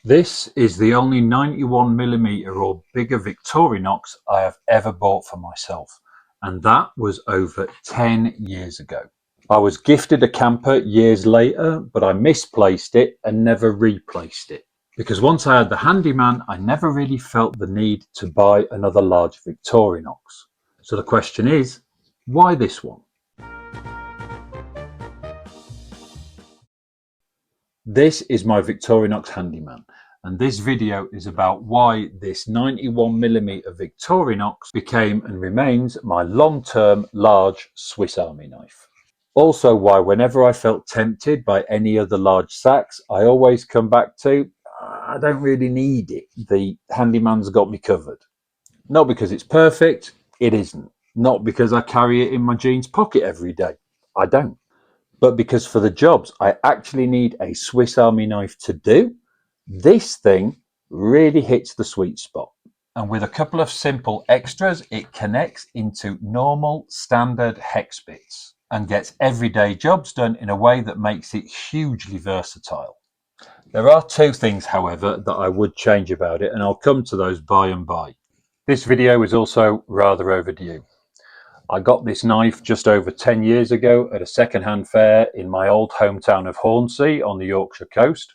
This is the only 91mm or bigger Victorinox I have ever bought for myself, and that was over 10 years ago. I was gifted a camper years later, but I misplaced it and never replaced it. Because once I had the Handyman, I never really felt the need to buy another large Victorinox. So the question is, why this one? This is my Victorinox Handyman, and this video is about why this 91mm Victorinox became and remains my long-term large Swiss Army knife. Also why whenever I felt tempted by any other large SAKs, I always come back to, I don't really need it. The Handyman's got me covered. Not because it's perfect, it isn't. Not because I carry it in my jeans pocket every day, I don't. But because for the jobs I actually need a Swiss Army knife to do, this thing really hits the sweet spot. And with a couple of simple extras, it connects into normal standard hex bits and gets everyday jobs done in a way that makes it hugely versatile. There are two things, however, that I would change about it, and I'll come to those by and by. This video is also rather overdue. I got this knife just over 10 years ago at a second-hand fair in my old hometown of Hornsey on the Yorkshire coast.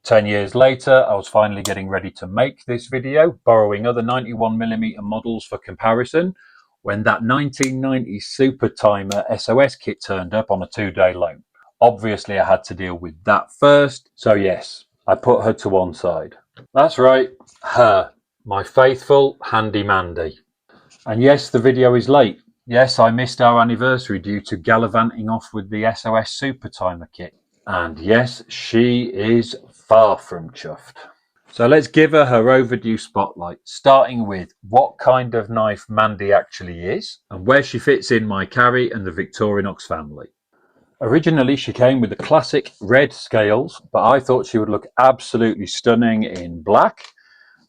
10 years later, I was finally getting ready to make this video, borrowing other 91mm models for comparison, when that 1990 Super Timer SOS kit turned up on a 2-day loan. Obviously, I had to deal with that first, so yes, I put her to one side. That's right, her, my faithful Handy Mandy. And yes, the video is late. Yes, I missed our anniversary due to gallivanting off with the SOS Super Timer kit. And yes, she is far from chuffed. So let's give her overdue spotlight, starting with what kind of knife Mandy actually is and where she fits in my carry and the Victorinox family. Originally, she came with the classic red scales, but I thought she would look absolutely stunning in black,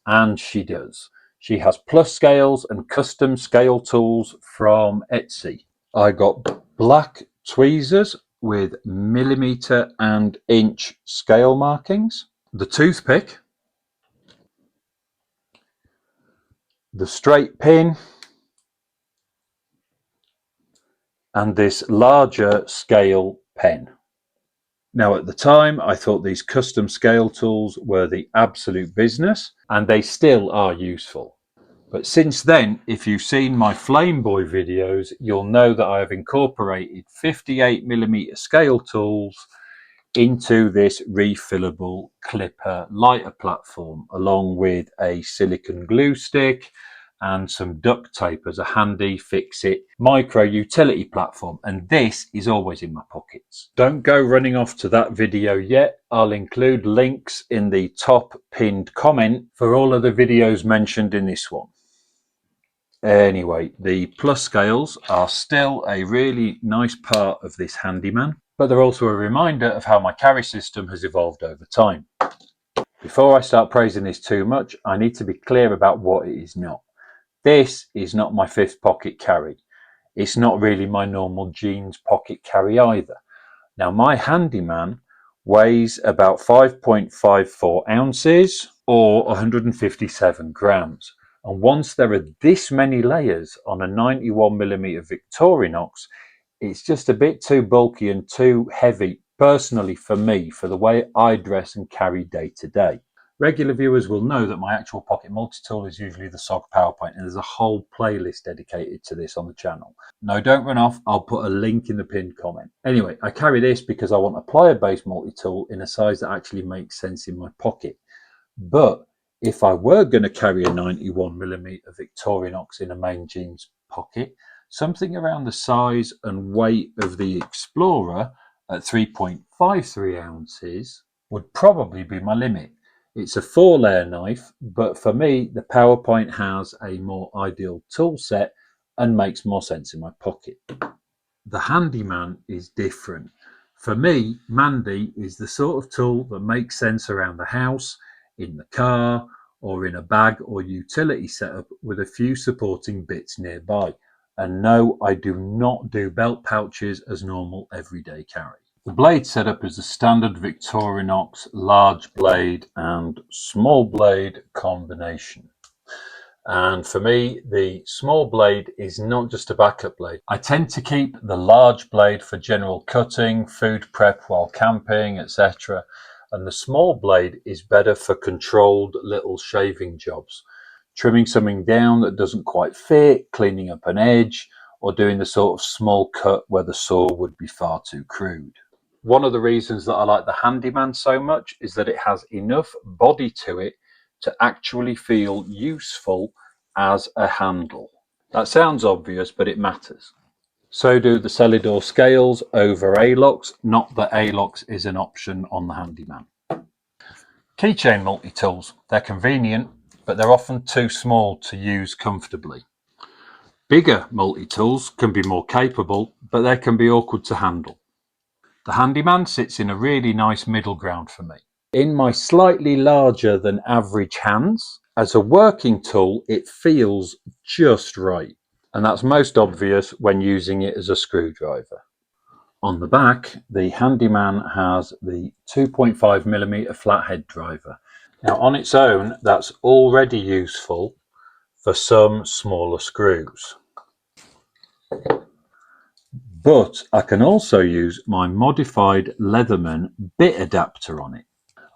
and she does. She has plus scales and custom scale tools from Etsy. I got black tweezers with millimeter and inch scale markings, the toothpick, the straight pin, and this larger scale pen. Now, at the time, I thought these custom scale tools were the absolute business, and they still are useful. But since then, if you've seen my Flameboy videos, you'll know that I have incorporated 58mm scale tools into this refillable clipper lighter platform, along with a silicone glue stick and some duct tape as a handy fix-it micro utility platform, and this is always in my pockets. Don't go running off to that video yet. I'll include links in the top pinned comment for all of the videos mentioned in this one. Anyway, the plus scales are still a really nice part of this Handyman, but they're also a reminder of how my carry system has evolved over time. Before I start praising this too much, I need to be clear about what it is not. This is not my fifth pocket carry. It's not really my normal jeans pocket carry either. Now, my Handyman weighs about 5.54 ounces or 157 grams. And once there are this many layers on a 91mm Victorinox, it's just a bit too bulky and too heavy, personally for me, for the way I dress and carry day to day. Regular viewers will know that my actual pocket multi-tool is usually the SOG PowerPint, and there's a whole playlist dedicated to this on the channel. No, don't run off. I'll put a link in the pinned comment. Anyway, I carry this because I want a plier-based multi-tool in a size that actually makes sense in my pocket. But if I were going to carry a 91mm Victorinox in a main jeans pocket, something around the size and weight of the Explorer at 3.53 ounces would probably be my limit. It's a 4-layer knife, but for me, the PowerPint has a more ideal tool set and makes more sense in my pocket. The Handyman is different. For me, Mandy is the sort of tool that makes sense around the house, in the car, or in a bag or utility setup with a few supporting bits nearby. And no, I do not do belt pouches as normal everyday carry. The blade setup is a standard Victorinox large blade and small blade combination. And for me, the small blade is not just a backup blade. I tend to keep the large blade for general cutting, food prep while camping, etc. And the small blade is better for controlled little shaving jobs. Trimming something down that doesn't quite fit, cleaning up an edge, or doing the sort of small cut where the saw would be far too crude. One of the reasons that I like the Handyman so much is that it has enough body to it to actually feel useful as a handle. That sounds obvious, but it matters. So do the Celidor scales over A-locks, not that A-locks is an option on the Handyman. Keychain multi-tools. They're convenient, but they're often too small to use comfortably. Bigger multi-tools can be more capable, but they can be awkward to handle. The Handyman sits in a really nice middle ground for me. In my slightly larger than average hands, as a working tool, it feels just right. And that's most obvious when using it as a screwdriver. On the back, the Handyman has the 2.5mm flathead driver. Now on its own, that's already useful for some smaller screws. But I can also use my modified Leatherman bit adapter on it.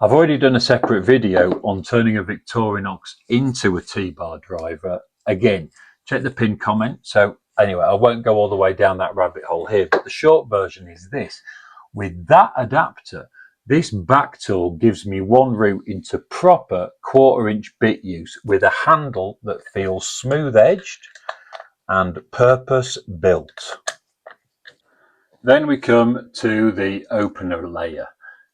I've already done a separate video on turning a Victorinox into a T-bar driver. Again, check the pinned comment. So anyway, I won't go all the way down that rabbit hole here, but the short version is this. With that adapter, this back tool gives me one route into proper 1/4 inch bit use with a handle that feels smooth edged and purpose built. Then we come to the opener layer.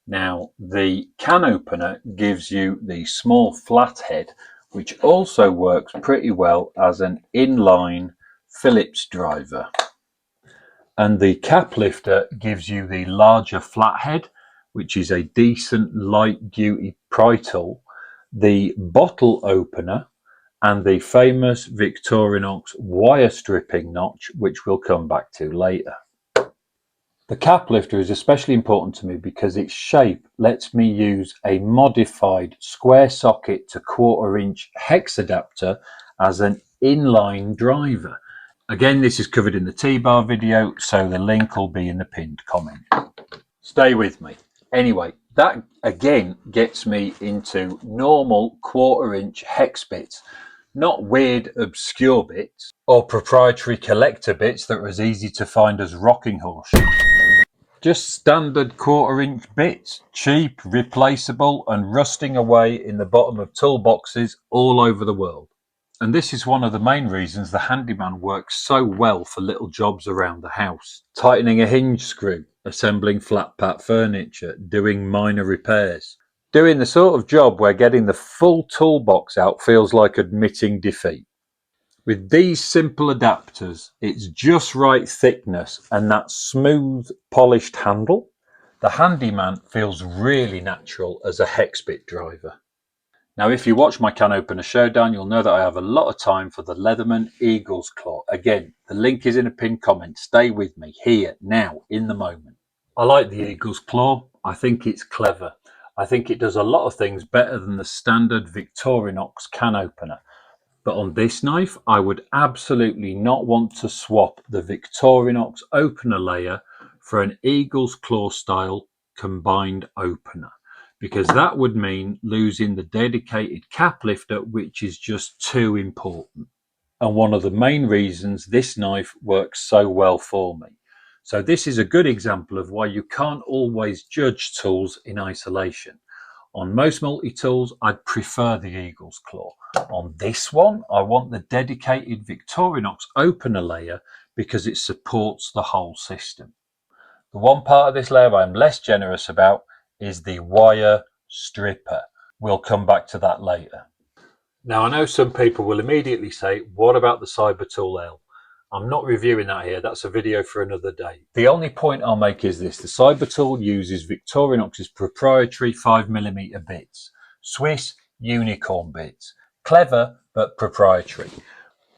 Now, the can opener gives you the small flathead, which also works pretty well as an inline Phillips driver. And the cap lifter gives you the larger flathead, which is a decent light duty pry tool, the bottle opener, and the famous Victorinox wire stripping notch, which we'll come back to later. The cap lifter is especially important to me because its shape lets me use a modified square socket to 1/4 inch hex adapter as an inline driver. Again, this is covered in the T-bar video, so the link will be in the pinned comment. Stay with me. Anyway, that again gets me into normal 1/4 inch hex bits, not weird obscure bits or proprietary collector bits that are as easy to find as rocking horse. Just standard 1/4 inch bits, cheap, replaceable and rusting away in the bottom of toolboxes all over the world. And this is one of the main reasons the Handyman works so well for little jobs around the house. Tightening a hinge screw, assembling flat pack furniture, doing minor repairs. Doing the sort of job where getting the full toolbox out feels like admitting defeat. With these simple adapters, it's just right thickness and that smooth, polished handle. The Handyman feels really natural as a hex bit driver. Now, if you watch my can opener showdown, you'll know that I have a lot of time for the Leatherman Eagle's Claw. Again, the link is in a pinned comment. Stay with me here, now, in the moment. I like the Eagle's Claw. I think it's clever. I think it does a lot of things better than the standard Victorinox can opener. But on this knife, I would absolutely not want to swap the Victorinox opener layer for an Eagle's Claw style combined opener, because that would mean losing the dedicated cap lifter, which is just too important. And one of the main reasons this knife works so well for me. So this is a good example of why you can't always judge tools in isolation. On most multi-tools, I'd prefer the Eagle's Claw. On this one, I want the dedicated Victorinox opener layer because it supports the whole system. The one part of this layer I'm less generous about is the wire stripper. We'll come back to that later. Now, I know some people will immediately say, what about the CyberTool L? I'm not reviewing that here. That's a video for another day. The only point I'll make is this. The CyberTool uses Victorinox's proprietary 5mm bits. Swiss unicorn bits. Clever, but proprietary.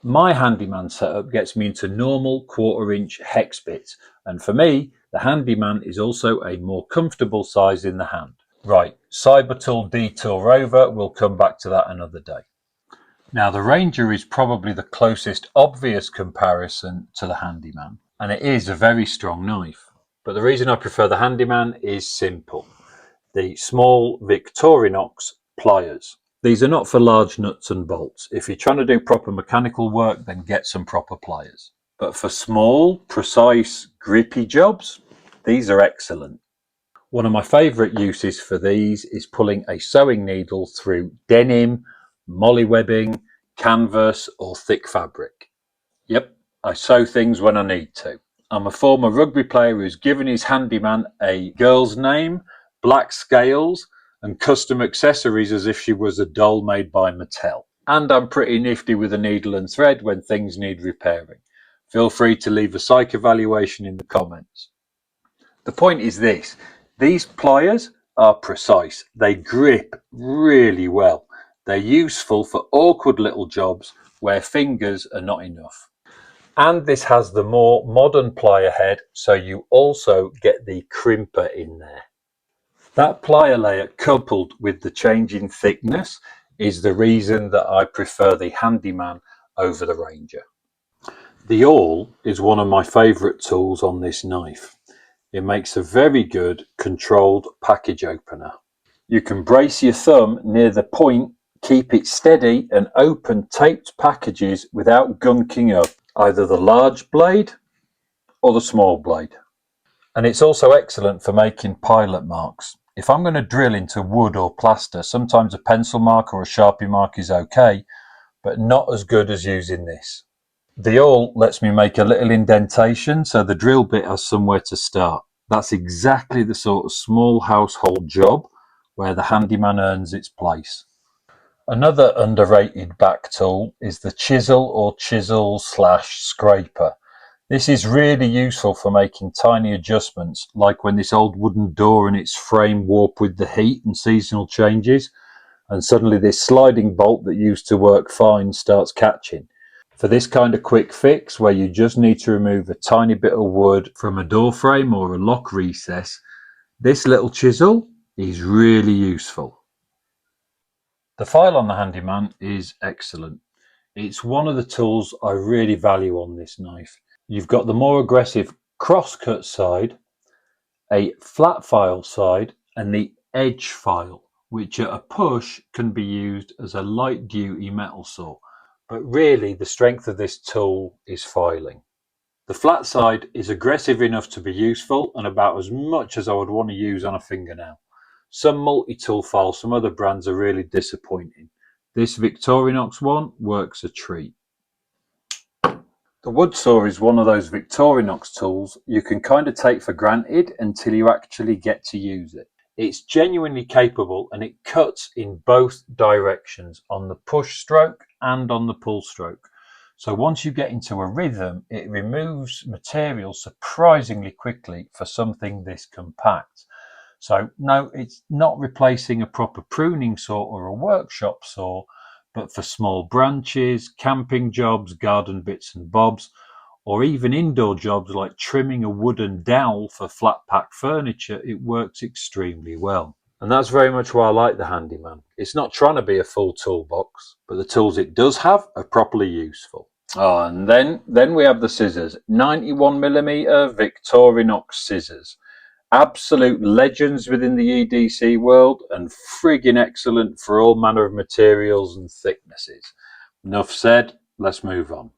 My Handyman setup gets me into normal 1/4 inch hex bits. And for me, The Handyman is also a more comfortable size in the hand. Right, CyberTool Detour over, we'll come back to that another day. Now the Ranger is probably the closest obvious comparison to the Handyman, and it is a very strong knife. But the reason I prefer the Handyman is simple. The small Victorinox pliers. These are not for large nuts and bolts. If you're trying to do proper mechanical work, then get some proper pliers. But for small, precise, grippy jobs, these are excellent. One of my favourite uses for these is pulling a sewing needle through denim, mollywebbing, canvas or thick fabric. Yep, I sew things when I need to. I'm a former rugby player who's given his Handyman a girl's name, black scales and custom accessories as if she was a doll made by Mattel. And I'm pretty nifty with a needle and thread when things need repairing. Feel free to leave a psych evaluation in the comments. The point is this. These pliers are precise. They grip really well. They're useful for awkward little jobs where fingers are not enough. And this has the more modern plier head, so you also get the crimper in there. That plier layer coupled with the change in thickness is the reason that I prefer the Handyman over the Ranger. The awl is one of my favourite tools on this knife. It makes a very good controlled package opener. You can brace your thumb near the point, keep it steady and open taped packages without gunking up either the large blade or the small blade. And it's also excellent for making pilot marks. If I'm going to drill into wood or plaster, sometimes a pencil mark or a Sharpie mark is okay, but not as good as using this. The awl lets me make a little indentation so the drill bit has somewhere to start. That's exactly the sort of small household job where the Handyman earns its place. Another underrated back tool is the chisel or chisel/scraper. This is really useful for making tiny adjustments, like when this old wooden door and its frame warp with the heat and seasonal changes, and suddenly this sliding bolt that used to work fine starts catching. For this kind of quick fix, where you just need to remove a tiny bit of wood from a door frame or a lock recess, this little chisel is really useful. The file on the Handyman is excellent. It's one of the tools I really value on this knife. You've got the more aggressive crosscut side, a flat file side, and the edge file, which at a push can be used as a light duty metal saw. But really the strength of this tool is filing. The flat side is aggressive enough to be useful and about as much as I would want to use on a fingernail. Some multi-tool files from other brands are really disappointing. This Victorinox one works a treat. The wood saw is one of those Victorinox tools you can kind of take for granted until you actually get to use it. It's genuinely capable and it cuts in both directions, on the push stroke and on the pull stroke. So once you get into a rhythm, it removes material surprisingly quickly for something this compact. So no, it's not replacing a proper pruning saw or a workshop saw, but for small branches, camping jobs, garden bits and bobs, or even indoor jobs like trimming a wooden dowel for flat pack furniture, it works extremely well. And that's very much why I like the Handyman. It's not trying to be a full toolbox, but the tools it does have are properly useful. Oh, and then we have the scissors. 91mm Victorinox scissors. Absolute legends within the EDC world and friggin' excellent for all manner of materials and thicknesses. Enough said, let's move on.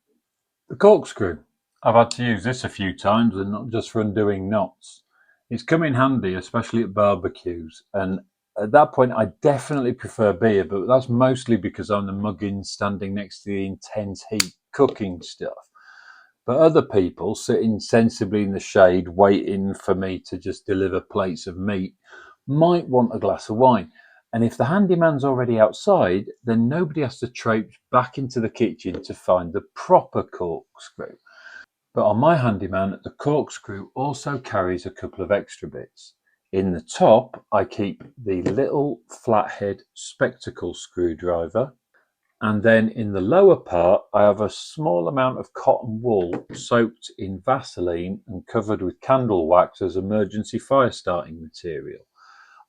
The corkscrew. I've had to use this a few times and not just for undoing knots. It's come in handy, especially at barbecues, and at that point I definitely prefer beer, but that's mostly because I'm the muggin standing next to the intense heat cooking stuff. But other people sitting sensibly in the shade waiting for me to just deliver plates of meat might want a glass of wine. And if the handyman's already outside, then nobody has to traipse back into the kitchen to find the proper corkscrew. But on my Handyman, the corkscrew also carries a couple of extra bits. In the top, I keep the little flathead spectacle screwdriver, And then in the lower part, I have a small amount of cotton wool soaked in Vaseline and covered with candle wax as emergency fire starting material.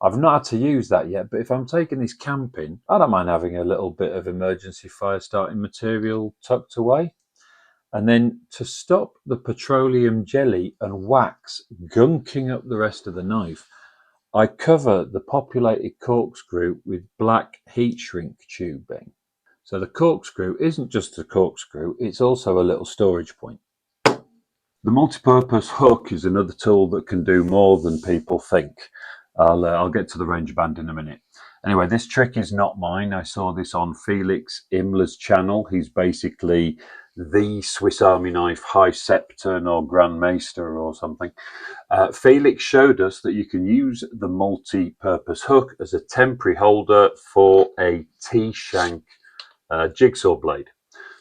I've not had to use that yet, but if I'm taking this camping, I don't mind having a little bit of emergency fire starting material tucked away. And then to stop the petroleum jelly and wax gunking up the rest of the knife, I cover the populated corkscrew with black heat shrink tubing. So the corkscrew isn't just a corkscrew, it's also a little storage point. The multipurpose hook is another tool that can do more than people think. I'll get to the range band in a minute. Anyway, this trick is not mine. I saw this on Felix Immler's channel. He's basically the Swiss Army knife high septon or Grand Meister or something. Felix showed us that you can use the multi-purpose hook as a temporary holder for a T-shank jigsaw blade.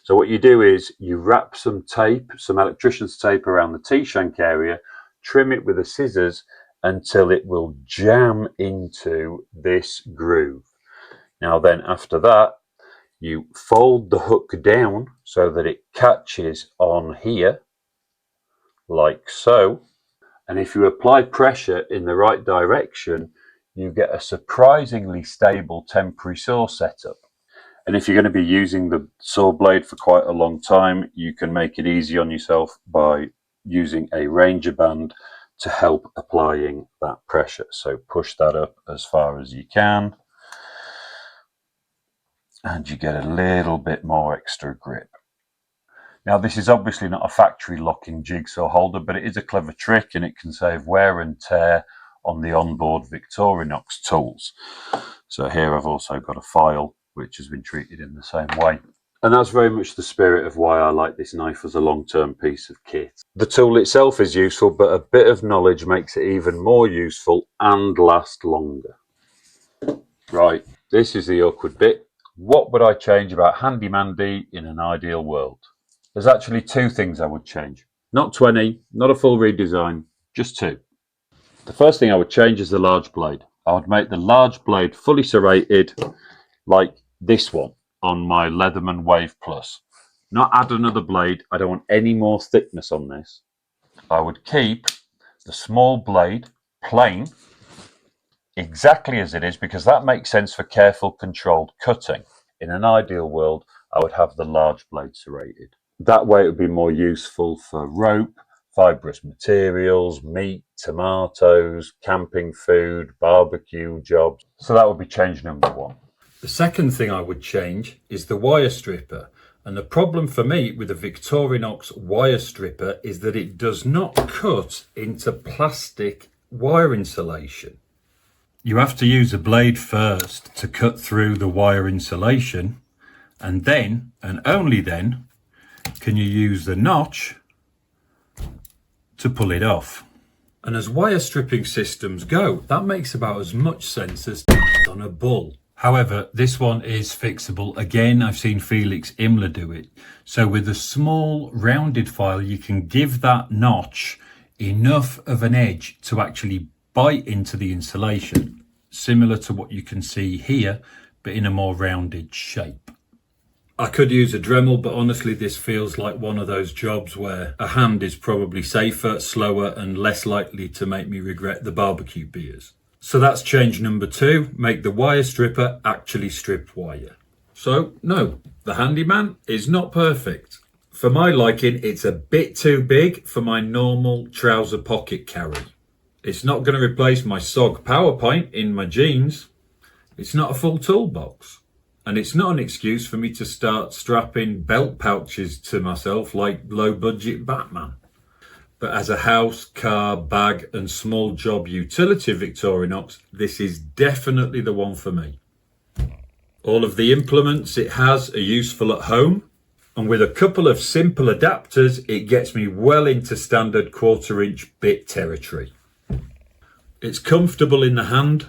So what you do is you wrap some tape, some electrician's tape around the T-shank area, trim it with the scissors until it will jam into this groove. Now then, after that, you fold the hook down so that it catches on here, like so. And if you apply pressure in the right direction, you get a surprisingly stable temporary saw setup. And if you're going to be using the saw blade for quite a long time, you can make it easy on yourself by using a ranger band to help applying that pressure. So push that up as far as you can, and you get a little bit more extra grip. Now, this is obviously not a factory locking jigsaw holder, but it is a clever trick and it can save wear and tear on the onboard Victorinox tools. So here I've also got a file which has been treated in the same way. And that's very much the spirit of why I like this knife as a long-term piece of kit. The tool itself is useful, but a bit of knowledge makes it even more useful and last longer. Right, this is the awkward bit. What would I change about Handy Mandy in an ideal world? There's actually two things I would change. Not 20, not a full redesign, just two. The first thing I would change is the large blade. I would make the large blade fully serrated like this one on my Leatherman Wave Plus. Not add another blade. I don't want any more thickness on this. I would keep the small blade plain, exactly as it is, because that makes sense for careful, controlled cutting. In an ideal world, I would have the large blade serrated. That way it would be more useful for rope, fibrous materials, meat, tomatoes, camping food, barbecue jobs. So that would be change number one. The second thing I would change is the wire stripper. And the problem for me with the Victorinox wire stripper is that it does not cut into plastic wire insulation. You have to use a blade first to cut through the wire insulation, and then, and only then, can you use the notch to pull it off. And as wire stripping systems go, that makes about as much sense as on a bull. However, this one is fixable. Again, I've seen Felix Immler do it. So with a small rounded file, you can give that notch enough of an edge to actually bite into the insulation, similar to what you can see here, but in a more rounded shape. I could use a Dremel, but honestly, this feels like one of those jobs where a hand is probably safer, slower, and less likely to make me regret the barbecue beers. So that's change number two, make the wire stripper actually strip wire. So no, the Handyman is not perfect. For my liking, it's a bit too big for my normal trouser pocket carry. It's not going to replace my SOG PowerPint in my jeans. It's not a full toolbox. And it's not an excuse for me to start strapping belt pouches to myself like low budget Batman. But as a house, car, bag and small job utility Victorinox, this is definitely the one for me. All of the implements it has are useful at home, and with a couple of simple adapters, it gets me well into standard 1/4" bit territory. It's comfortable in the hand,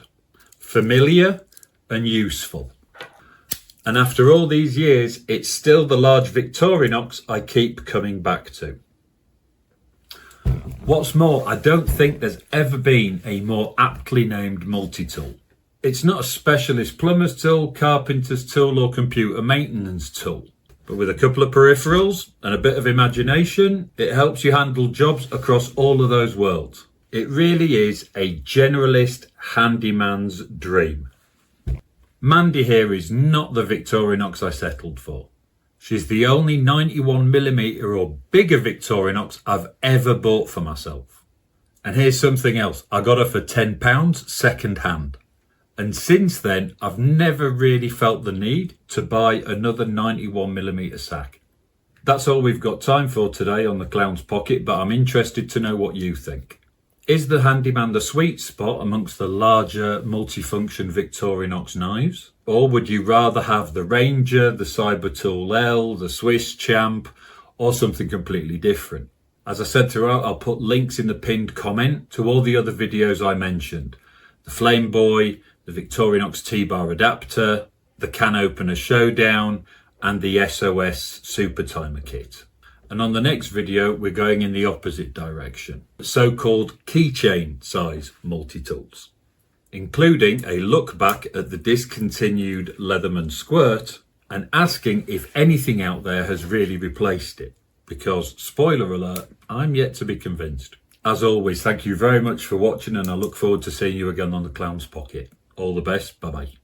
familiar and useful. And after all these years, it's still the large Victorinox I keep coming back to. What's more, I don't think there's ever been a more aptly named multi-tool. It's not a specialist plumber's tool, carpenter's tool or computer maintenance tool. But with a couple of peripherals and a bit of imagination, it helps you handle jobs across all of those worlds. It really is a generalist handyman's dream. Mandy here is not the Victorinox I settled for. She's the only 91mm or bigger Victorinox I've ever bought for myself. And here's something else. I got her for £10 second hand. And since then, I've never really felt the need to buy another 91mm SAK. That's all we've got time for today on the Clown's Pocket, but I'm interested to know what you think. Is the Handyman the sweet spot amongst the larger multifunction Victorinox knives? Or would you rather have the Ranger, the CyberTool L, the SwissChamp, or something completely different? As I said throughout, I'll put links in the pinned comment to all the other videos I mentioned. The Flame Boy, the Victorinox T-bar adapter, the can opener showdown, and the SOS super timer kit. And on the next video, we're going in the opposite direction, the so-called keychain-size multi-tools, including a look back at the discontinued Leatherman Squirt and asking if anything out there has really replaced it, because, spoiler alert, I'm yet to be convinced. As always, thank you very much for watching, and I look forward to seeing you again on the Clown's Pocket. All the best, bye-bye.